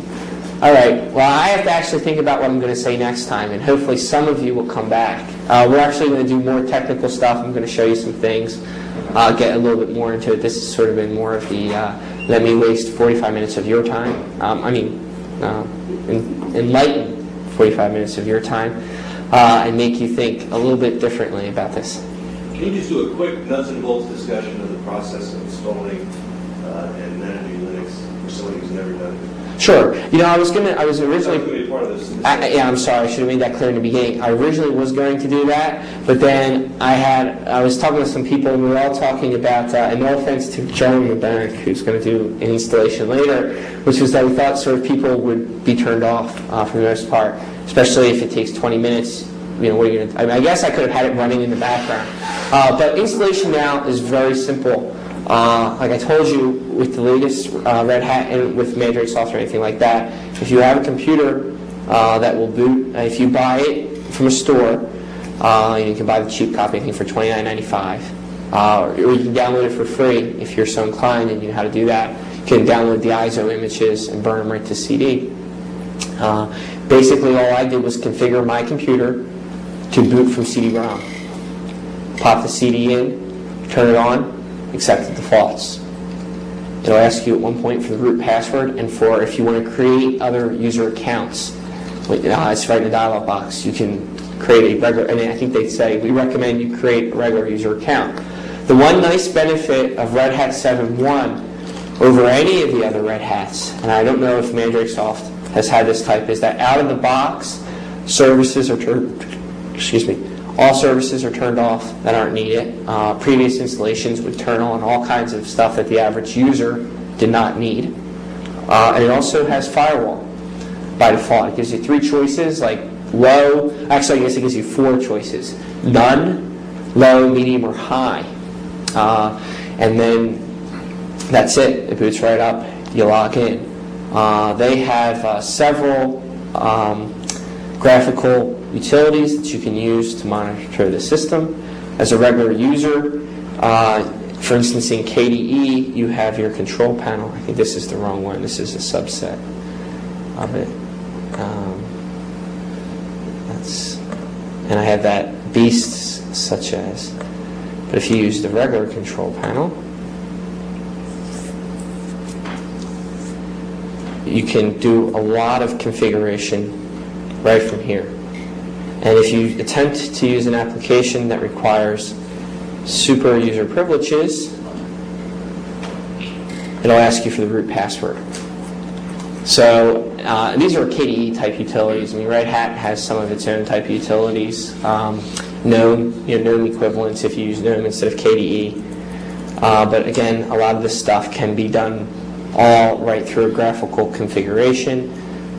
All right. Well, I have to actually think about what I'm going to say next time, and hopefully some of you will come back. We're actually going to do more technical stuff. I'm going to show you some things, get a little bit more into it. This has sort of been more of the let me waste 45 minutes of your time. Enlighten 45 minutes of your time and make you think a little bit differently about this. Can you just do a quick nuts and bolts discussion of the process of installing and managing Linux for somebody who's never done it? Sure. I was originally. Be part of this. I'm sorry. I should have made that clear in the beginning. I originally was going to do that, but then I was talking with some people, and we were all talking about, and no offense to John McBarrick, who's going to do an installation later, which was that we thought sort of people would be turned off for the most part, especially if it takes 20 minutes. What are you going to? I guess I could have had it running in the background, but installation now is very simple. Like I told you, with the latest Red Hat and with Mandrake software or anything like that, if you have a computer that will boot, if you buy it from a store, you can buy the cheap copy, I think, for $29.95, or you can download it for free if you're so inclined and you know how to do that. can download the ISO images and burn them right to CD. Basically, all I did was configure my computer to boot from CD-ROM. Pop the CD in, turn it on, accept the defaults. It'll ask you at one point for the root password and for if you want to create other user accounts. It's right in the dialog box. You can create a regular, and I think they say, we recommend you create a regular user account. The one nice benefit of Red Hat 7.1 over any of the other Red Hats, and I don't know if Mandrakesoft has had this type, is that out of the box, services are all services are turned off that aren't needed. Previous installations would turn on all kinds of stuff that the average user did not need. And it also has firewall by default. It gives you 3 choices, like low. Actually, I guess it gives you 4 choices: none, low, medium, or high. And then that's it. It boots right up. You log in. They have several graphical utilities that you can use to monitor the system. As a regular user, for instance, in KDE, you have your control panel. I think this is the wrong one. This is a subset of it. And I have that beasts such as. But if you use the regular control panel, you can do a lot of configuration right from here. And if you attempt to use an application that requires super user privileges, it'll ask you for the root password. So these are KDE type utilities. I mean, Red Hat has some of its own type of utilities. GNOME equivalents if you use GNOME instead of KDE. But again, a lot of this stuff can be done all right through a graphical configuration.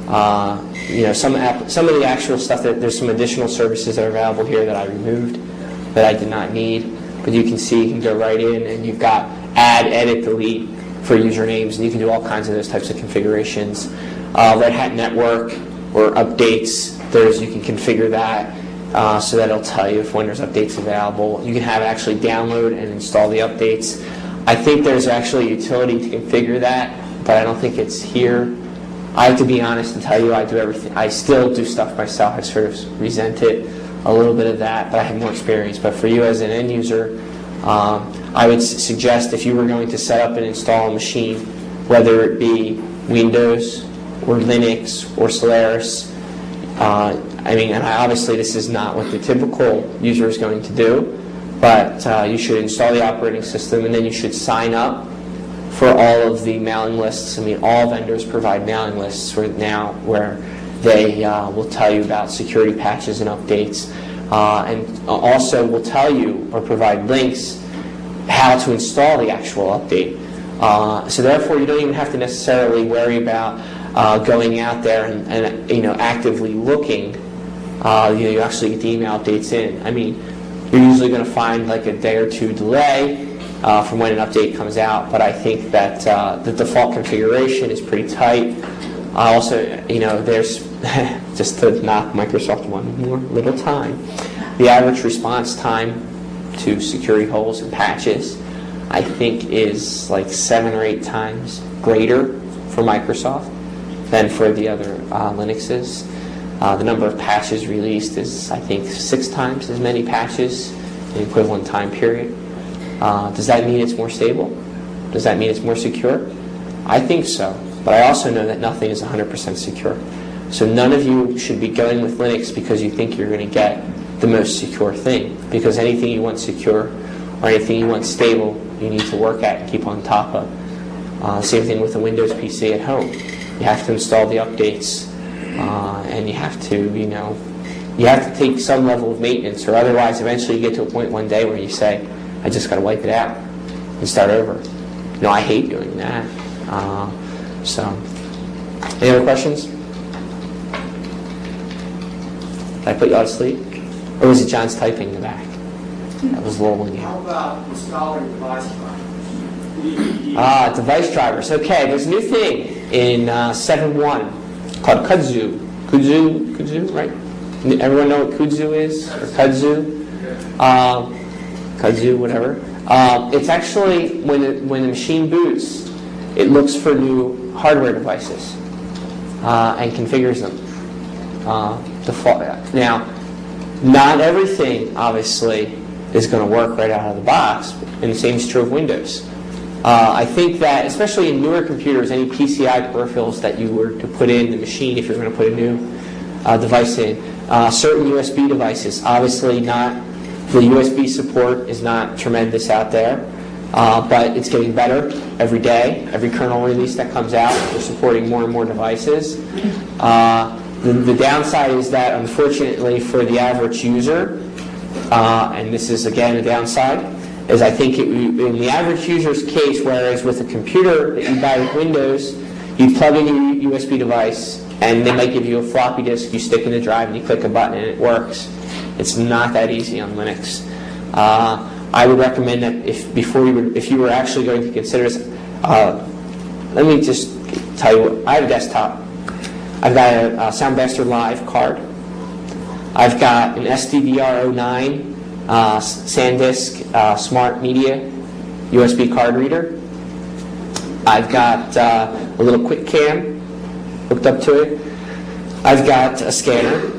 Some of the actual stuff, that there's some additional services that are available here that I removed that I did not need. But you can see, you can go right in and you've got add, edit, delete for usernames, and you can do all kinds of those types of configurations. Red Hat Network or updates, you can configure that so that it'll tell you when there's updates available. You can have it actually download and install the updates. I think there's actually a utility to configure that, but I don't think it's here. I have to be honest and tell you, I do everything. I still do stuff myself. I sort of resent it, a little bit of that, but I have more experience. But for you as an end user, I would suggest if you were going to set up and install a machine, whether it be Windows or Linux or Solaris, and obviously this is not what the typical user is going to do, but you should install the operating system and then you should sign up for all of the mailing lists. I mean, all vendors provide mailing lists now where they will tell you about security patches and updates, and also will tell you or provide links how to install the actual update. So therefore, you don't even have to necessarily worry about going out there and actively looking. You actually get the email updates in. I mean, you're usually going to find like a day or two delay from when an update comes out, but I think that the default configuration is pretty tight. Also, there's just to knock Microsoft one more little time. The average response time to security holes and patches, I think, is like 7 or 8 times greater for Microsoft than for the other Linuxes. The number of patches released is, I think, 6 times as many patches in the equivalent time period. Does that mean it's more stable? Does that mean it's more secure? I think so, but I also know that nothing is 100% secure. So none of you should be going with Linux because you think you're going to get the most secure thing, because anything you want secure or anything you want stable, you need to work at and keep on top of. Same thing with a Windows PC at home. You have to install the updates, and you have to take some level of maintenance, or otherwise eventually you get to a point one day where you say, I just got to wipe it out and start over. I hate doing that. Any other questions? Did I put you all to sleep? Or was it John's typing in the back that was lulling you? How about installing device drivers? Device drivers. Okay, there's a new thing in 7.1 called kudzu. Kudzu, right? Everyone know what kudzu is? Or kudzu? Kudzu, whatever. It's actually, when the machine boots, it looks for new hardware devices and configures them. Default. Now, not everything, obviously, is going to work right out of the box, and the same is true of Windows. I think that, especially in newer computers, any PCI peripherals that you were to put in the machine, if you're going to put a new device in, certain USB devices, obviously not, the USB support is not tremendous out there, but it's getting better every day. Every kernel release that comes out, we're supporting more and more devices. The downside is that, unfortunately, for the average user, and this is, again, a downside, is I think in the average user's case, whereas with a computer that you buy with Windows, you plug in your USB device, and they might give you a floppy disk, you stick in the drive, and you click a button, and it works. It's not that easy on Linux. I would recommend that if you were actually going to consider this, let me just tell you what, I have a desktop. I've got a Soundmaster Live card. I've got an SDVR09 SanDisk Smart Media USB card reader. I've got a little quick cam hooked up to it. I've got a scanner,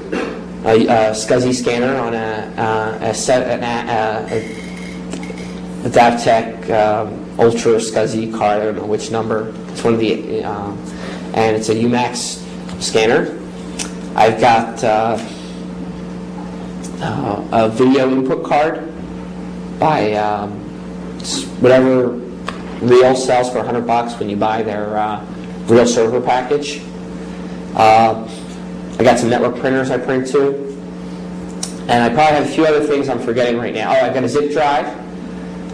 a SCSI scanner on a DavTech Ultra SCSI card. I don't know which number. It's one of the, and it's a UMax scanner. I've got a video input card by whatever Real sells for $100 when you buy their Real server package. I got some network printers I print to, and I probably have a few other things I'm forgetting right now. Oh, I've got a zip drive.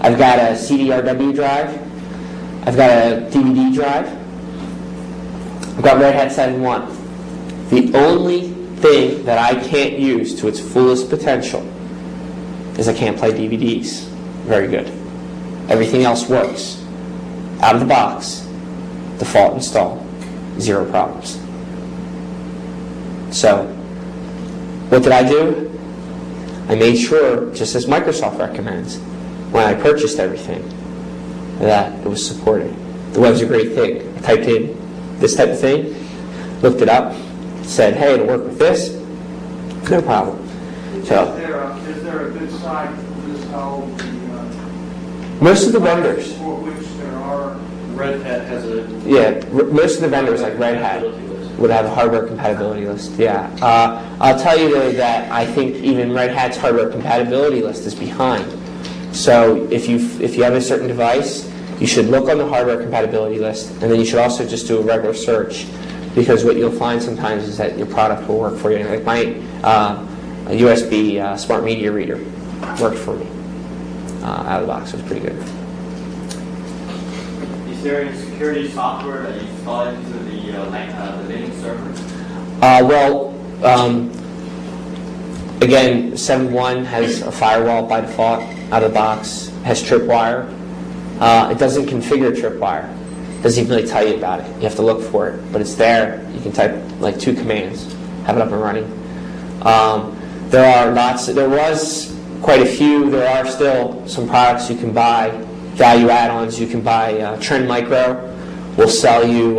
I've got a CDRW drive. I've got a DVD drive. I've got Red Hat 7.1. The only thing that I can't use to its fullest potential is I can't play DVDs very good. Everything else works. Out of the box, default install, 0 problems. So, what did I do? I made sure, just as Microsoft recommends, when I purchased everything, that it was supported. The web's a great thing. I typed in this type of thing, looked it up, said, hey, it'll work with this, no problem. So, Is there a good site for this whole? Most of the vendors. For which there are. Red Hat has a... Yeah, most of the vendors like Red Hat would have a hardware compatibility list. Yeah. I'll tell you though that I think even Red Hat's hardware compatibility list is behind. So if you have a certain device, you should look on the hardware compatibility list, and then you should also just do a regular search, because what you'll find sometimes is that your product will work for you. Like my USB smart media reader worked for me out of the box. It was pretty good. Is there any security software that you install into the Linux server? Again, 7.1 has a firewall by default out of the box, has tripwire. It doesn't configure tripwire. It doesn't even really tell you about it. You have to look for it, but it's there. You can type like 2 commands, have it up and running. There are lots. There was quite a few. There are still some products you can buy, value add-ons. You can buy Trend Micro will sell you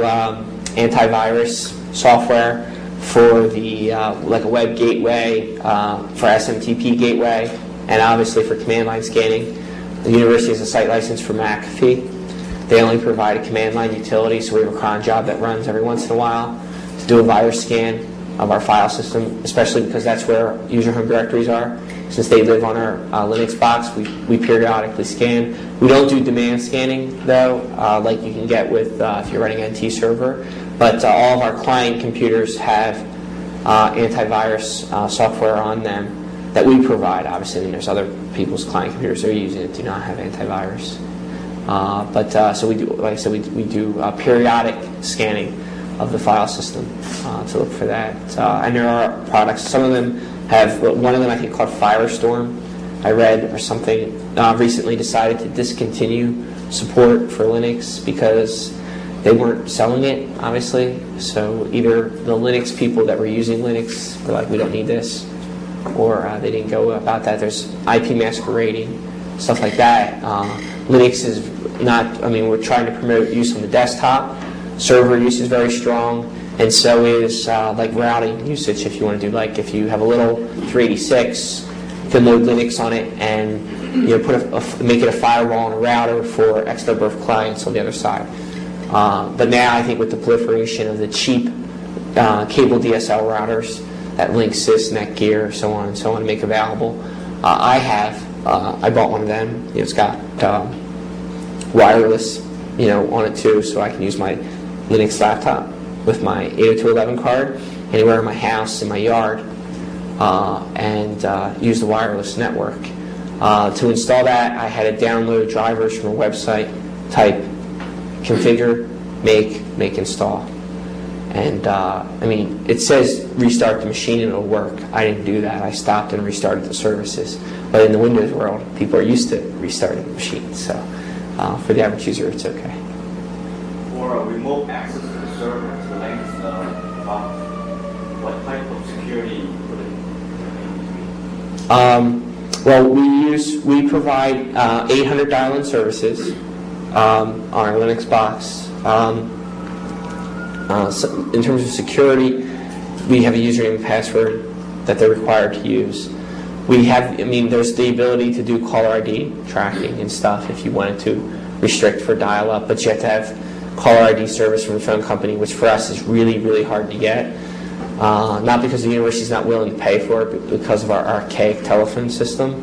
antivirus software for the like a web gateway, for SMTP gateway, and obviously for command line scanning. The university has a site license for McAfee. They only provide a command line utility, so we have a cron job that runs every once in a while to do a virus scan of our file system, especially because that's where user home directories are. Since they live on our Linux box, we periodically scan. We don't do demand scanning, though, like you can get with if you're running NT server. But all of our client computers have antivirus software on them that we provide. Obviously, and there's other people's client computers they're using that do not have antivirus. So we do, like I said, we do periodic scanning of the file system to look for that. And there are products. Some of them have, one of them I think called Firestorm, I read or something, recently decided to discontinue support for Linux because they weren't selling it, obviously. So either the Linux people that were using Linux were like, we don't need this, or they didn't go about that. There's IP masquerading stuff like that. Linux is not, we're trying to promote use on the desktop. Server use is very strong, and so is like routing usage. If you want to do, like, if you have a little 386, you can load Linux on it and make it a firewall and a router for X number of clients on the other side. But now I think with the proliferation of the cheap cable DSL routers that Linksys, Netgear, so on and so on make available, I bought one of them. It's got wireless, on it too, so I can use my Linux laptop with my 802.11 card anywhere in my house, in my yard, and use the wireless network. To install that, I had to download drivers from a website, type configure, make install. And it says restart the machine and it'll work. I didn't do that. I stopped and restarted the services. But in the Windows world, people are used to restarting the machine. So for the average user, it's okay. For a remote access to the server, to the Linux box, what type of security would it be? Well, we provide 800 dial-in services on our Linux box. So in terms of security, we have a username and password that they're required to use. We have, there's the ability to do caller ID tracking and stuff if you wanted to restrict for dial-up, but you have to have caller ID service from the phone company, which for us is really, really hard to get. Not because the university's not willing to pay for it, but because of our archaic telephone system.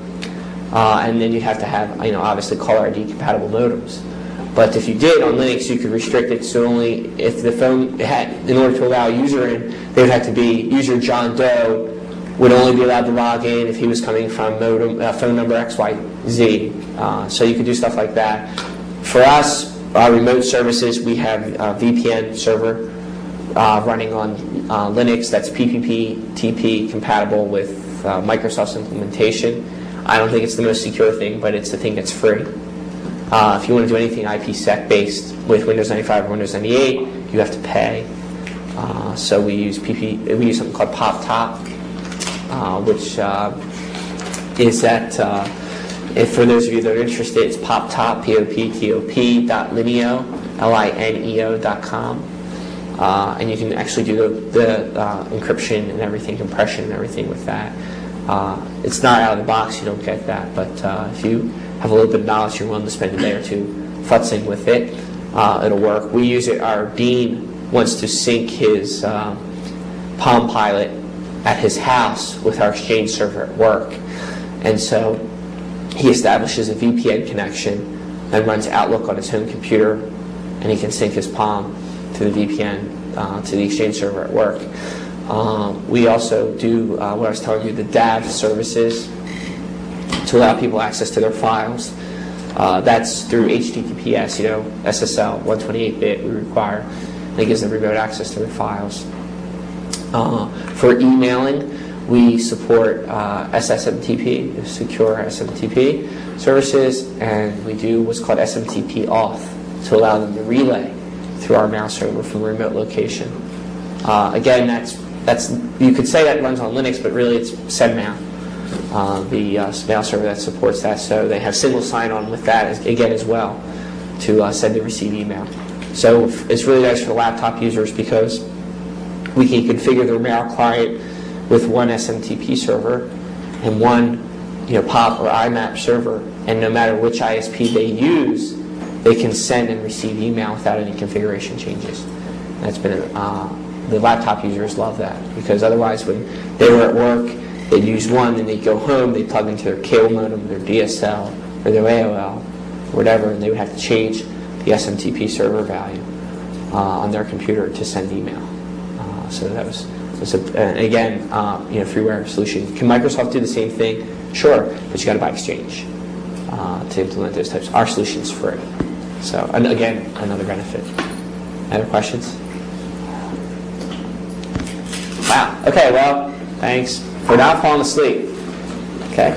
And then you'd have to have, obviously caller ID compatible modems. But if you did on Linux, you could restrict it so only if the phone had, in order to allow a user in, they would have to be, user John Doe would only be allowed to log in if he was coming from modem, phone number XYZ. So you could do stuff like that. For us, our remote services, we have a VPN server running on Linux that's PPP-TP compatible with Microsoft's implementation. I don't think it's the most secure thing, but it's the thing that's free. If you want to do anything IPsec based with Windows 95 or Windows 98, you have to pay. So we use something called PopTop, which is that, if for those of you that are interested, it's PopTop, POPTOP.lineo, lineo.com. And you can actually do the encryption and everything, compression and everything with that. It's not out of the box, you don't get that, but if you have a little bit of knowledge, you're willing to spend a day or two futzing with it, it'll work. We use it, our dean wants to sync his Palm Pilot at his house with our Exchange server at work. And so he establishes a VPN connection and runs Outlook on his home computer, and he can sync his Palm to the VPN to the Exchange server at work. We also do what I was telling you, the DAV services to allow people access to their files. That's through HTTPS, SSL, 128-bit we require. And it gives them remote access to their files. For emailing, we support SSMTP, secure SMTP services, and we do what's called SMTP auth to allow them to relay through our mail server from a remote location. Again, that's you could say that runs on Linux, but really it's SendMail, the mail server that supports that. So they have single sign-on with that as well to send and receive email. So it's really nice for the laptop users because we can configure their mail client with one SMTP server and one POP or IMAP server, and no matter which ISP they use, they can send and receive email without any configuration changes. That's been the laptop users love that, because otherwise when they were at work, they'd use one, then they'd go home, they'd plug into their cable modem, their DSL, or their AOL, or whatever, and they would have to change the SMTP server value on their computer to send email. So that was again, freeware solution. Can Microsoft do the same thing? Sure, but you got to buy Exchange to implement those types. Our solution's free. So, and again, another benefit. Other questions? Wow. Okay. Well, thanks for not falling asleep. Okay.